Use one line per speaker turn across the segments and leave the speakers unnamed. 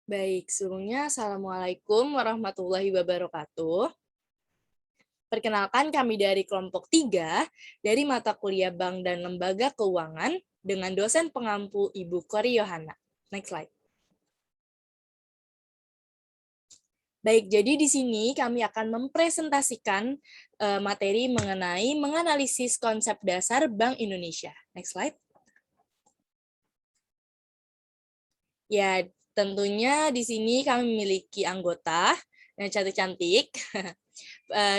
Baik, sebelumnya Assalamualaikum warahmatullahi wabarakatuh. Perkenalkan kami dari kelompok 3 dari mata kuliah Bank dan Lembaga Keuangan dengan dosen pengampu Ibu Kori Yohana. Next slide. Baik, jadi di sini kami akan mempresentasikan materi mengenai menganalisis konsep dasar Bank Indonesia. Next slide. Ya, tentunya di sini kami memiliki anggota yang cantik-cantik.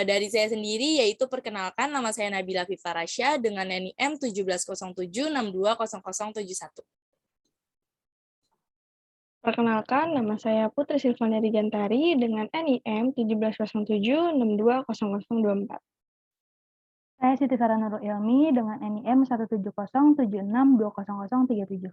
Dari saya sendiri yaitu perkenalkan nama saya Nabila Fifa Rasya dengan NIM 1707620071.
Perkenalkan, nama saya Putri Silvania Digantari dengan NIM 1707620024.
Saya Siti Farah Nurul Ilmi dengan NIM 17076200037.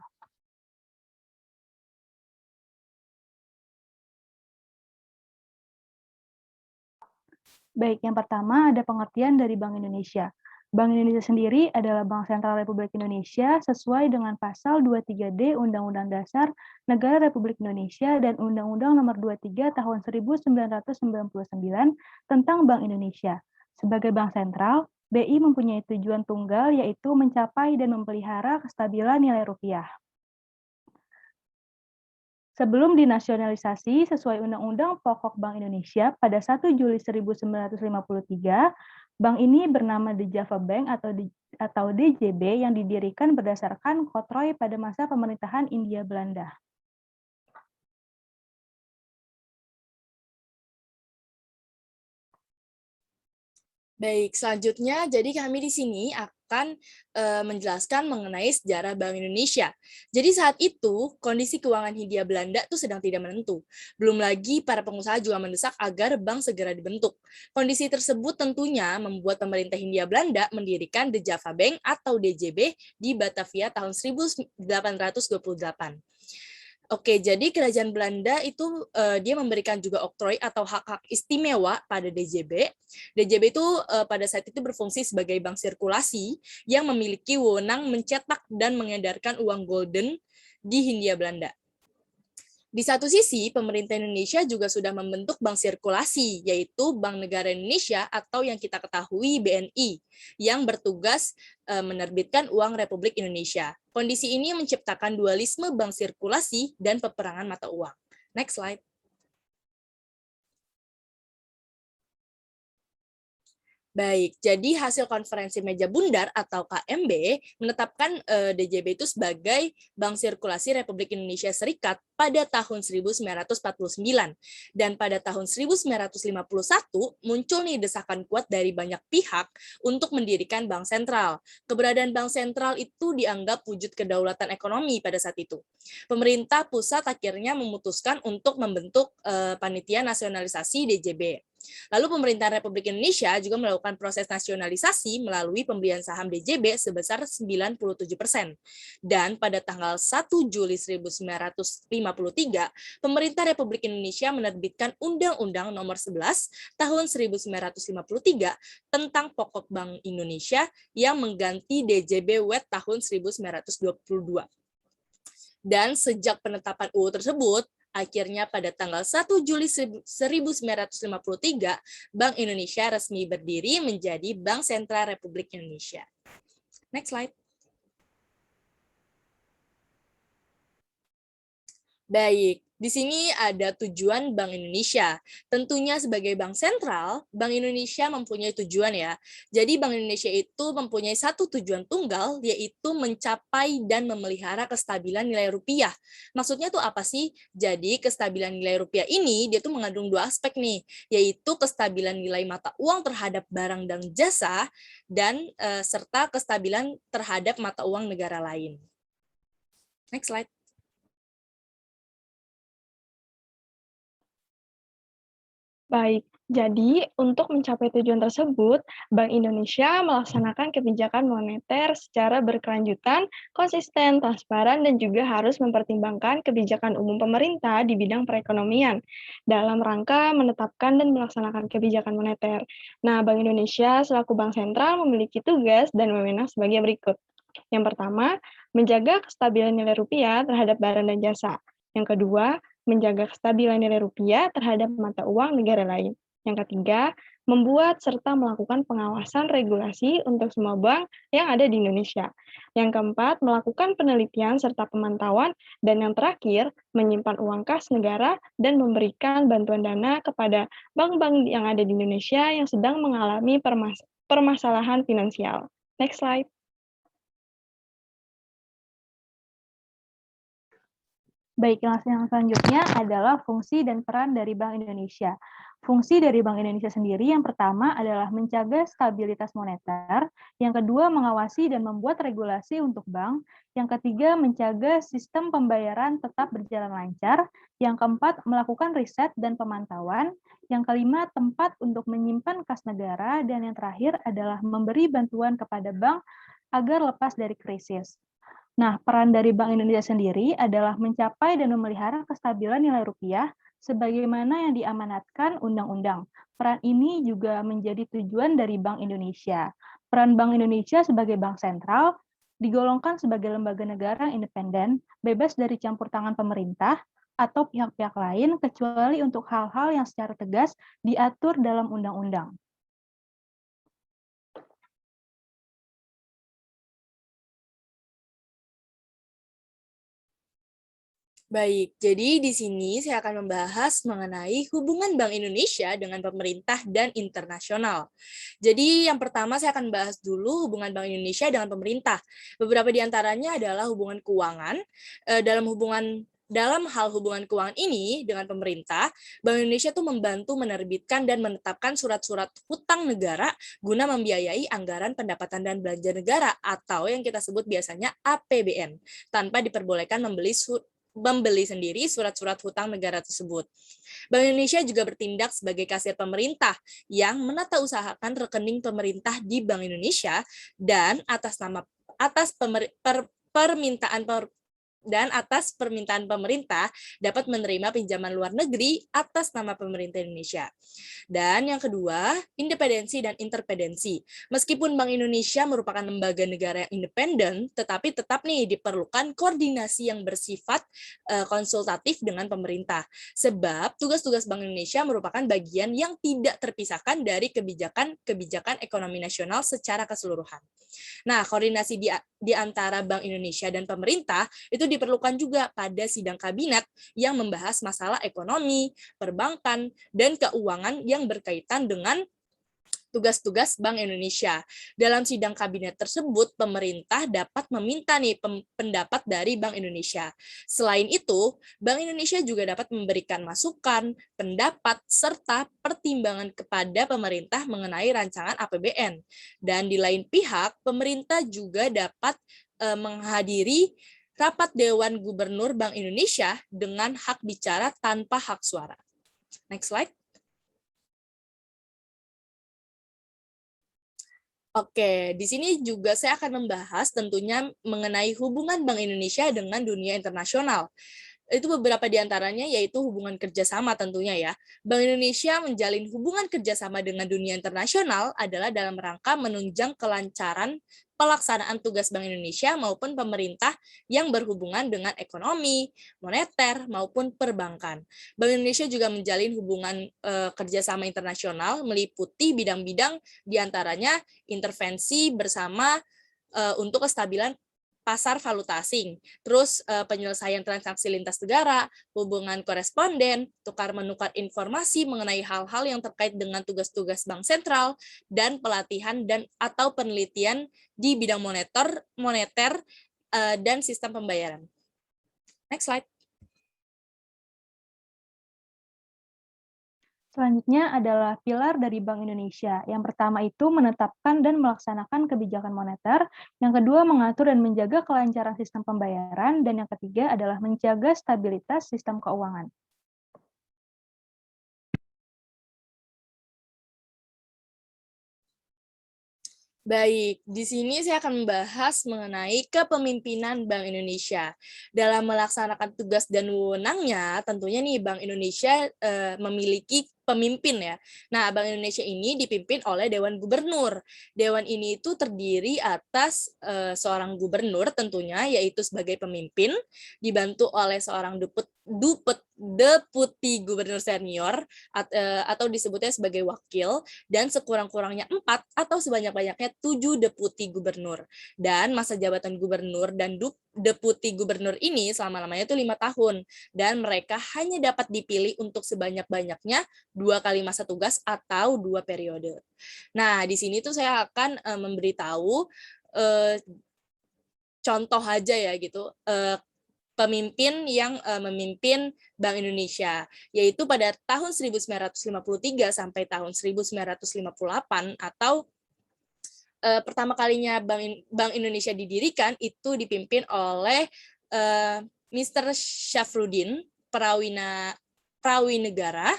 Baik, yang pertama ada pengertian dari Bank Indonesia. Bank Indonesia sendiri adalah Bank Sentral Republik Indonesia sesuai dengan pasal 23D Undang-Undang Dasar Negara Republik Indonesia dan Undang-Undang Nomor 23 Tahun 1999 tentang Bank Indonesia. Sebagai bank sentral, BI mempunyai tujuan tunggal yaitu mencapai dan memelihara kestabilan nilai rupiah. Sebelum dinasionalisasi sesuai Undang-Undang Pokok Bank Indonesia pada 1 Juli 1953, bank ini bernama The Java Bank atau DJB yang didirikan berdasarkan Kotroy pada masa pemerintahan Hindia Belanda.
Baik, selanjutnya jadi kami di sini akan menjelaskan mengenai sejarah Bank Indonesia. Jadi saat itu kondisi keuangan Hindia Belanda itu sedang tidak menentu. Belum lagi para pengusaha juga mendesak agar bank segera dibentuk. Kondisi tersebut tentunya membuat pemerintah Hindia Belanda mendirikan The Java Bank atau DJB di Batavia tahun 1828. Oke, jadi kerajaan Belanda itu dia memberikan juga oktroy atau hak-hak istimewa pada DJB. DJB itu pada saat itu berfungsi sebagai bank sirkulasi yang memiliki wewenang mencetak dan mengedarkan uang golden di Hindia Belanda. Di satu sisi, pemerintah Indonesia juga sudah membentuk bank sirkulasi, yaitu Bank Negara Indonesia atau yang kita ketahui BNI, yang bertugas menerbitkan uang Republik Indonesia. Kondisi ini menciptakan dualisme bank sirkulasi dan peperangan mata uang. Next slide. Baik, jadi hasil konferensi meja bundar atau KMB menetapkan DJB itu sebagai Bank Sirkulasi Republik Indonesia Serikat pada tahun 1949. Dan pada tahun 1951 muncul nih desakan kuat dari banyak pihak untuk mendirikan bank sentral. Keberadaan bank sentral itu dianggap wujud kedaulatan ekonomi pada saat itu. Pemerintah pusat akhirnya memutuskan untuk membentuk panitia nasionalisasi DJB. Lalu pemerintah Republik Indonesia juga melakukan proses nasionalisasi melalui pembelian saham DJB sebesar 97%. Dan pada tanggal 1 Juli 1953, pemerintah Republik Indonesia menerbitkan Undang-Undang Nomor 11 Tahun 1953 tentang Pokok Bank Indonesia yang mengganti DJB WET tahun 1922. Dan sejak penetapan UU tersebut, akhirnya pada tanggal 1 Juli 1953, Bank Indonesia resmi berdiri menjadi Bank Sentral Republik Indonesia. Next slide. Baik, di sini ada tujuan Bank Indonesia. Tentunya sebagai bank sentral, Bank Indonesia mempunyai tujuan ya. Jadi Bank Indonesia itu mempunyai satu tujuan tunggal, yaitu mencapai dan memelihara kestabilan nilai rupiah. Maksudnya tuh apa sih? Jadi kestabilan nilai rupiah ini dia tuh mengandung dua aspek nih, yaitu kestabilan nilai mata uang terhadap barang dan jasa, dan serta kestabilan terhadap mata uang negara lain. Next slide.
Baik, jadi untuk mencapai tujuan tersebut, Bank Indonesia melaksanakan kebijakan moneter secara berkelanjutan, konsisten, transparan, dan juga harus mempertimbangkan kebijakan umum pemerintah di bidang perekonomian dalam rangka menetapkan dan melaksanakan kebijakan moneter. Nah, Bank Indonesia selaku bank sentral memiliki tugas dan wewenang sebagai berikut. Yang pertama, menjaga kestabilan nilai rupiah terhadap barang dan jasa. Yang kedua, menjaga kestabilan nilai rupiah terhadap mata uang negara lain. Yang ketiga, membuat serta melakukan pengawasan regulasi untuk semua bank yang ada di Indonesia. Yang keempat, melakukan penelitian serta pemantauan. Dan yang terakhir, menyimpan uang kas negara dan memberikan bantuan dana kepada bank-bank yang ada di Indonesia yang sedang mengalami permasalahan finansial. Next slide.
Baik, yang selanjutnya adalah fungsi dan peran dari Bank Indonesia. Fungsi dari Bank Indonesia sendiri yang pertama adalah menjaga stabilitas moneter, yang kedua mengawasi dan membuat regulasi untuk bank, yang ketiga menjaga sistem pembayaran tetap berjalan lancar, yang keempat melakukan riset dan pemantauan, yang kelima tempat untuk menyimpan kas negara, dan yang terakhir adalah memberi bantuan kepada bank agar lepas dari krisis. Nah, peran dari Bank Indonesia sendiri adalah mencapai dan memelihara kestabilan nilai rupiah sebagaimana yang diamanatkan undang-undang. Peran ini juga menjadi tujuan dari Bank Indonesia. Peran Bank Indonesia sebagai bank sentral digolongkan sebagai lembaga negara independen, bebas dari campur tangan pemerintah atau pihak-pihak lain kecuali untuk hal-hal yang secara tegas diatur dalam undang-undang.
Baik, jadi di sini saya akan membahas mengenai hubungan Bank Indonesia dengan pemerintah dan internasional. Jadi yang pertama saya akan bahas dulu hubungan Bank Indonesia dengan pemerintah. Beberapa di antaranya adalah hubungan keuangan. Dalam hal hubungan keuangan ini dengan pemerintah, Bank Indonesia tuh membantu menerbitkan dan menetapkan surat-surat hutang negara guna membiayai anggaran pendapatan dan belanja negara atau yang kita sebut biasanya APBN tanpa diperbolehkan membeli sendiri surat-surat hutang negara tersebut. Bank Indonesia juga bertindak sebagai kasir pemerintah yang menata usahakan rekening pemerintah di Bank Indonesia dan atas permintaan pemerintah dapat menerima pinjaman luar negeri atas nama pemerintah Indonesia. Dan yang kedua, independensi dan interpendensi. Meskipun Bank Indonesia merupakan lembaga negara yang independen, tetapi tetap nih diperlukan koordinasi yang bersifat konsultatif dengan pemerintah. Sebab tugas-tugas Bank Indonesia merupakan bagian yang tidak terpisahkan dari kebijakan ekonomi nasional secara keseluruhan. Nah, koordinasi di antara Bank Indonesia dan pemerintah itu diperlukan juga pada sidang kabinet yang membahas masalah ekonomi, perbankan, dan keuangan yang berkaitan dengan tugas-tugas Bank Indonesia. Dalam sidang kabinet tersebut, pemerintah dapat meminta nih pendapat dari Bank Indonesia. Selain itu, Bank Indonesia juga dapat memberikan masukan, pendapat, serta pertimbangan kepada pemerintah mengenai rancangan APBN. Dan di lain pihak, pemerintah juga dapat menghadiri rapat Dewan Gubernur Bank Indonesia dengan hak bicara tanpa hak suara. Next slide. Oke, di sini juga saya akan membahas tentunya mengenai hubungan Bank Indonesia dengan dunia internasional. Itu beberapa di antaranya yaitu hubungan kerjasama tentunya ya. Bank Indonesia menjalin hubungan kerjasama dengan dunia internasional adalah dalam rangka menunjang kelancaran pelaksanaan tugas Bank Indonesia maupun pemerintah yang berhubungan dengan ekonomi, moneter, maupun perbankan. Bank Indonesia juga menjalin hubungan kerjasama internasional meliputi bidang-bidang diantaranya intervensi bersama untuk kestabilan pasar valuta asing, terus penyelesaian transaksi lintas negara, hubungan koresponden, tukar-menukar informasi mengenai hal-hal yang terkait dengan tugas-tugas bank sentral, dan pelatihan dan atau penelitian di bidang moneter dan sistem pembayaran. Next slide.
Selanjutnya adalah pilar dari Bank Indonesia. Yang pertama itu menetapkan dan melaksanakan kebijakan moneter, yang kedua mengatur dan menjaga kelancaran sistem pembayaran, dan yang ketiga adalah menjaga stabilitas sistem keuangan.
Baik, di sini saya akan membahas mengenai kepemimpinan Bank Indonesia. Dalam melaksanakan tugas dan wewenangnya, tentunya nih Bank Indonesia memiliki pemimpin ya. Nah, Bank Indonesia ini dipimpin oleh Dewan Gubernur. Dewan ini itu terdiri atas seorang gubernur tentunya, yaitu sebagai pemimpin, dibantu oleh seorang deputi gubernur senior atau disebutnya sebagai wakil, dan sekurang-kurangnya 4 atau sebanyak-banyaknya 7 deputi gubernur. Dan masa jabatan gubernur dan deputi gubernur ini selama-lamanya itu 5 tahun, dan mereka hanya dapat dipilih untuk sebanyak-banyaknya 2 kali masa tugas atau 2 periode. Nah, di sini tuh saya akan memberitahu contoh aja ya gitu, pemimpin yang memimpin Bank Indonesia, yaitu pada tahun 1953 sampai tahun 1958, atau pertama kalinya Bank Indonesia didirikan itu dipimpin oleh Mr. Syafruddin Prawinegara,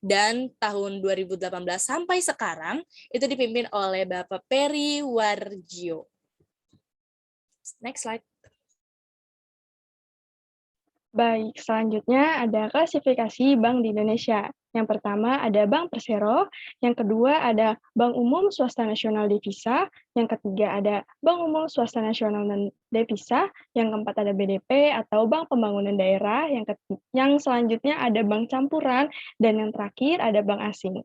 dan tahun 2018 sampai sekarang itu dipimpin oleh Bapak Peri Warjio. Next slide.
Baik, selanjutnya ada klasifikasi bank di Indonesia. Yang pertama ada Bank Persero, yang kedua ada Bank Umum Swasta Nasional Devisa, yang ketiga ada Bank Umum Swasta Nasional dan Devisa, yang keempat ada BDP atau Bank Pembangunan Daerah, yang selanjutnya ada bank campuran, dan yang terakhir ada bank asing.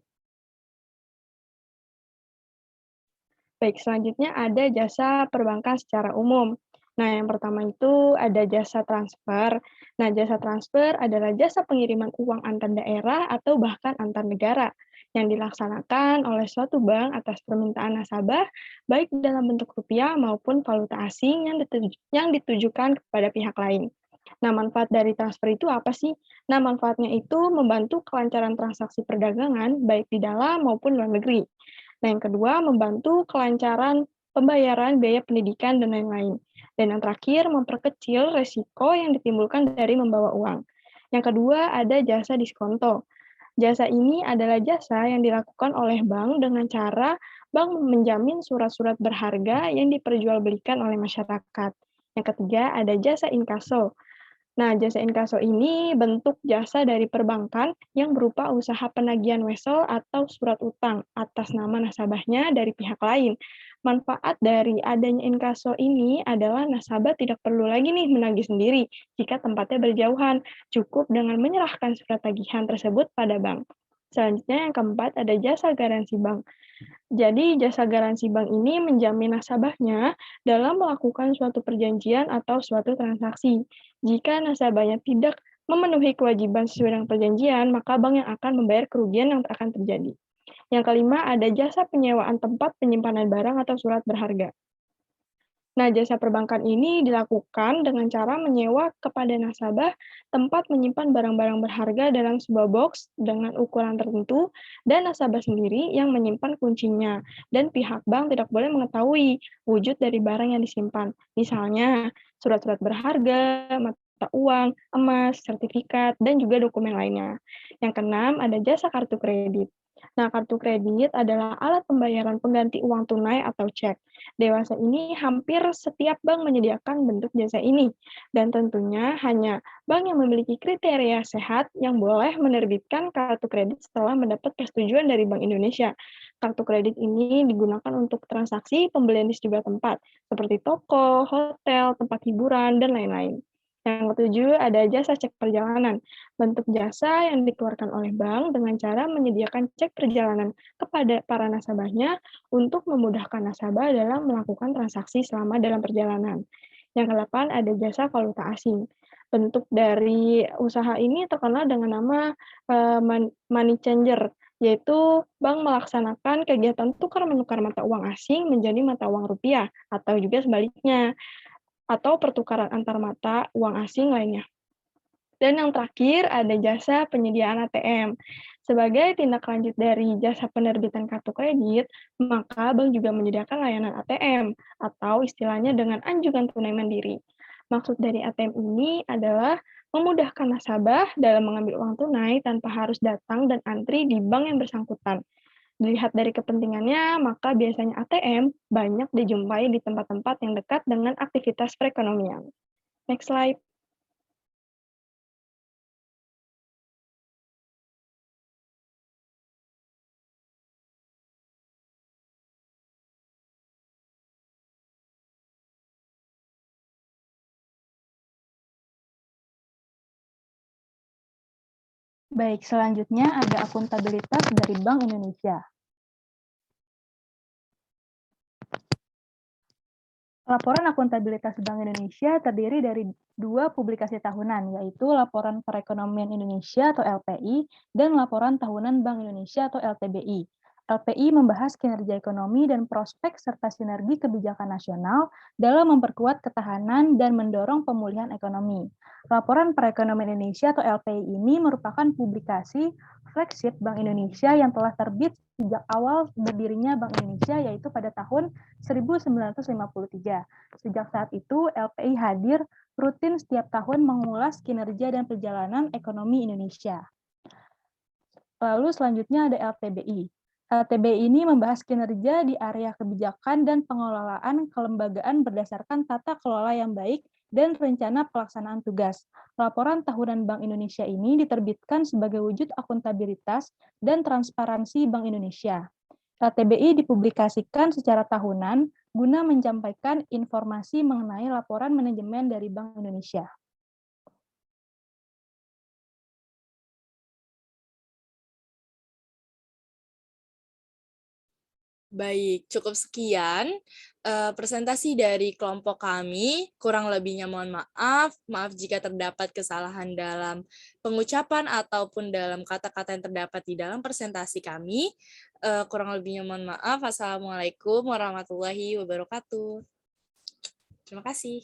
Baik, selanjutnya ada jasa perbankan secara umum. Nah, yang pertama itu ada jasa transfer. Nah, jasa transfer adalah jasa pengiriman uang antar daerah atau bahkan antar negara yang dilaksanakan oleh suatu bank atas permintaan nasabah, baik dalam bentuk rupiah maupun valuta asing yang ditujukan kepada pihak lain. Nah, manfaat dari transfer itu apa sih? Nah, manfaatnya itu membantu kelancaran transaksi perdagangan baik di dalam maupun luar negeri. Nah, yang kedua, membantu kelancaran pembayaran biaya pendidikan dan lain-lain. Dan yang terakhir, memperkecil resiko yang ditimbulkan dari membawa uang. Yang kedua, ada jasa diskonto. Jasa ini adalah jasa yang dilakukan oleh bank dengan cara bank menjamin surat-surat berharga yang diperjualbelikan oleh masyarakat. Yang ketiga, ada jasa inkaso. Nah, jasa inkaso ini bentuk jasa dari perbankan yang berupa usaha penagihan wesel atau surat utang atas nama nasabahnya dari pihak lain. Manfaat dari adanya inkaso ini adalah nasabah tidak perlu lagi nih menagih sendiri jika tempatnya berjauhan, cukup dengan menyerahkan surat tagihan tersebut pada bank. Selanjutnya yang keempat ada jasa garansi bank. Jadi jasa garansi bank ini menjamin nasabahnya dalam melakukan suatu perjanjian atau suatu transaksi. Jika nasabahnya tidak memenuhi kewajiban sesuai dengan perjanjian, maka bank yang akan membayar kerugian yang akan terjadi. Yang kelima, ada jasa penyewaan tempat penyimpanan barang atau surat berharga. Nah, jasa perbankan ini dilakukan dengan cara menyewa kepada nasabah tempat menyimpan barang-barang berharga dalam sebuah box dengan ukuran tertentu, dan nasabah sendiri yang menyimpan kuncinya, dan pihak bank tidak boleh mengetahui wujud dari barang yang disimpan. Misalnya, surat-surat berharga, mata uang, emas, sertifikat, dan juga dokumen lainnya. Yang keenam, ada jasa kartu kredit. Nah, kartu kredit adalah alat pembayaran pengganti uang tunai atau cek. Dewasa ini hampir setiap bank menyediakan bentuk jasa ini, dan tentunya hanya bank yang memiliki kriteria sehat yang boleh menerbitkan kartu kredit setelah mendapat persetujuan dari Bank Indonesia. Kartu kredit ini digunakan untuk transaksi pembelian di sejumlah tempat, seperti toko, hotel, tempat hiburan, dan lain-lain. Yang ketujuh, ada jasa cek perjalanan. Bentuk jasa yang dikeluarkan oleh bank dengan cara menyediakan cek perjalanan kepada para nasabahnya untuk memudahkan nasabah dalam melakukan transaksi selama dalam perjalanan. Yang kedelapan, ada jasa valuta asing. Bentuk dari usaha ini terkenal dengan nama money changer, yaitu bank melaksanakan kegiatan tukar-menukar mata uang asing menjadi mata uang rupiah, atau juga sebaliknya, atau pertukaran antar mata uang asing lainnya. Dan yang terakhir, ada jasa penyediaan ATM. Sebagai tindak lanjut dari jasa penerbitan kartu kredit, maka bank juga menyediakan layanan ATM, atau istilahnya dengan anjungan tunai mandiri. Maksud dari ATM ini adalah memudahkan nasabah dalam mengambil uang tunai tanpa harus datang dan antri di bank yang bersangkutan. Dilihat dari kepentingannya, maka biasanya ATM banyak dijumpai di tempat-tempat yang dekat dengan aktivitas perekonomian. Next slide.
Baik, selanjutnya ada akuntabilitas dari Bank Indonesia. Laporan akuntabilitas Bank Indonesia terdiri dari 2 publikasi tahunan, yaitu Laporan Perekonomian Indonesia atau LPI dan Laporan Tahunan Bank Indonesia atau LTBI. LPI membahas kinerja ekonomi dan prospek serta sinergi kebijakan nasional dalam memperkuat ketahanan dan mendorong pemulihan ekonomi. Laporan Perekonomian Indonesia atau LPI ini merupakan publikasi flagship Bank Indonesia yang telah terbit sejak awal berdirinya Bank Indonesia, yaitu pada tahun 1953. Sejak saat itu, LPI hadir rutin setiap tahun mengulas kinerja dan perjalanan ekonomi Indonesia. Lalu selanjutnya ada LTBI. LTBI ini membahas kinerja di area kebijakan dan pengelolaan kelembagaan berdasarkan tata kelola yang baik dan rencana pelaksanaan tugas. Laporan tahunan Bank Indonesia ini diterbitkan sebagai wujud akuntabilitas dan transparansi Bank Indonesia. LTBI dipublikasikan secara tahunan guna menyampaikan informasi mengenai laporan manajemen dari Bank Indonesia.
Baik, cukup sekian presentasi dari kelompok kami. Kurang lebihnya mohon maaf. Maaf jika terdapat kesalahan dalam pengucapan ataupun dalam kata-kata yang terdapat di dalam presentasi kami. Kurang lebihnya mohon maaf. Assalamualaikum warahmatullahi wabarakatuh. Terima kasih.